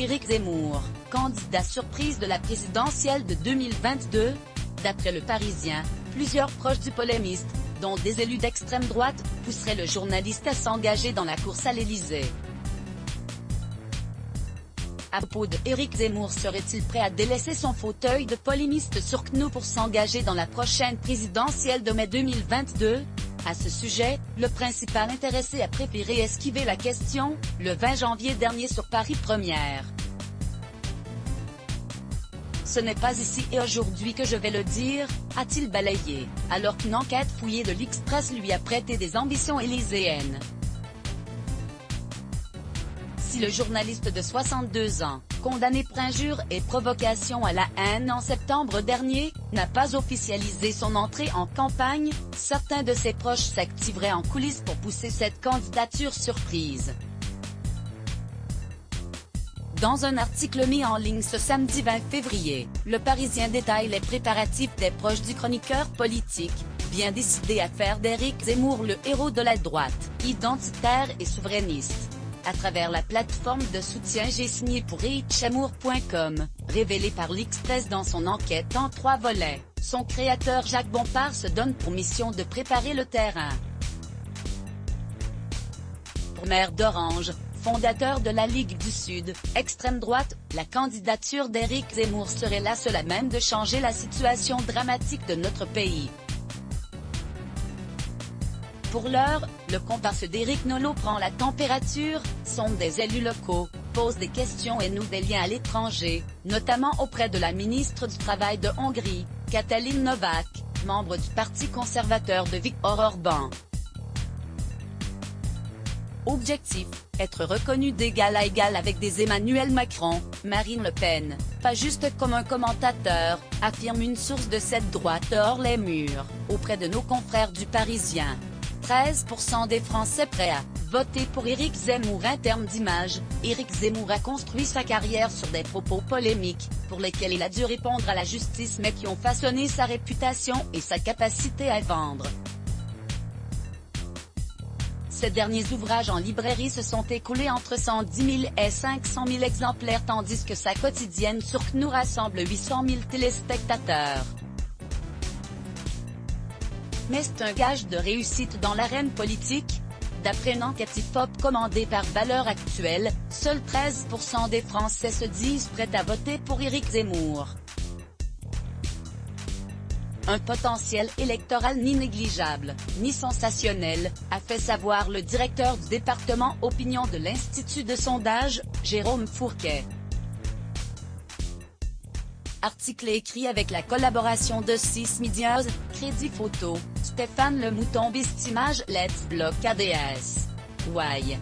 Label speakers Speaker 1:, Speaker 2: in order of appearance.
Speaker 1: Éric Zemmour, candidat surprise de la présidentielle de 2022. D'après Le Parisien, plusieurs proches du polémiste, dont des élus d'extrême droite, pousseraient le journaliste à s'engager dans la course à l'Élysée. À propos de Éric Zemmour, serait-il prêt à délaisser son fauteuil de polémiste sur CNews pour s'engager dans la prochaine présidentielle de mai 2022? À ce sujet, le principal intéressé a préféré esquiver la question, le 20 janvier dernier sur Paris Première. Ce n'est pas ici et aujourd'hui que je vais le dire, a-t-il balayé, alors qu'une enquête fouillée de l'Express lui a prêté des ambitions élyséennes. Si le journaliste de 62 ans, condamné pour injure et provocation à la haine en septembre dernier, n'a pas officialisé son entrée en campagne, certains de ses proches s'activeraient en coulisses pour pousser cette candidature surprise. Dans un article mis en ligne ce samedi 20 février, Le Parisien détaille les préparatifs des proches du chroniqueur politique, bien décidé à faire d'Éric Zemmour le héros de la droite, identitaire et souverainiste. À travers la plateforme de soutien J'ai signé pour ericamour.com, révélée par l'Express dans son enquête en 3 volets, son créateur Jacques Bompard se donne pour mission de préparer le terrain. Pour maire d'Orange, fondateur de la Ligue du Sud, extrême droite, la candidature d'Éric Zemmour serait la seule à même de changer la situation dramatique de notre pays. Pour l'heure, le comparse d'Éric Nolot prend la température, sonde des élus locaux, pose des questions et noue des liens à l'étranger, notamment auprès de la ministre du Travail de Hongrie, Katalin Novák, membre du Parti conservateur de Viktor Orban. Objectif, être reconnu d'égal à égal avec des Emmanuel Macron, Marine Le Pen, pas juste comme un commentateur, affirme une source de cette droite hors les murs, auprès de nos confrères du Parisien. 13% des Français prêts à voter pour Éric Zemmour. En termes d'image, Éric Zemmour a construit sa carrière sur des propos polémiques, pour lesquels il a dû répondre à la justice mais qui ont façonné sa réputation et sa capacité à vendre. Ces derniers ouvrages en librairie se sont écoulés entre 110 000 et 500 000 exemplaires tandis que sa quotidienne sur CNews rassemble 800 000 téléspectateurs. Mais c'est un gage de réussite dans l'arène politique? D'après une enquête IFOP commandée par Valeurs Actuelles, seuls 13% des Français se disent prêts à voter pour Éric Zemmour. Un potentiel électoral ni négligeable, ni sensationnel, a fait savoir le directeur du département opinion de l'Institut de sondage, Jérôme Fourquet. Article écrit avec la collaboration de 6 Medias, Crédit Photo, Stéphane Le Mouton Bistimage Let's Block ADS. Why?